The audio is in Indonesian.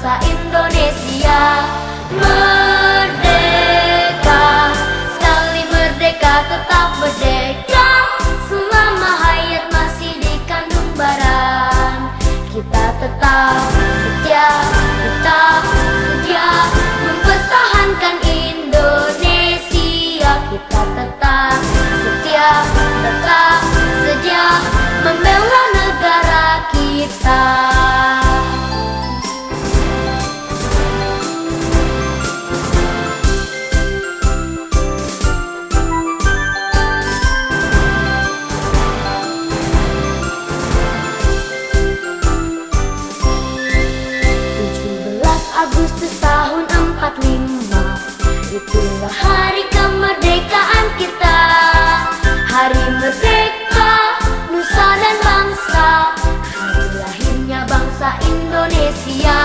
bangsa Indonesia. Merdeka, sekali merdeka tetap merdeka. Selama hayat masih dikandung baran, kita tetap setia, tetap setia mempertahankan Indonesia. Kita tetap setia, tetap setia membela negara kita. Agustus tahun 45, itulah hari kemerdekaan kita. Hari merdeka, nusa dan bangsa, hari lahirnya bangsa Indonesia.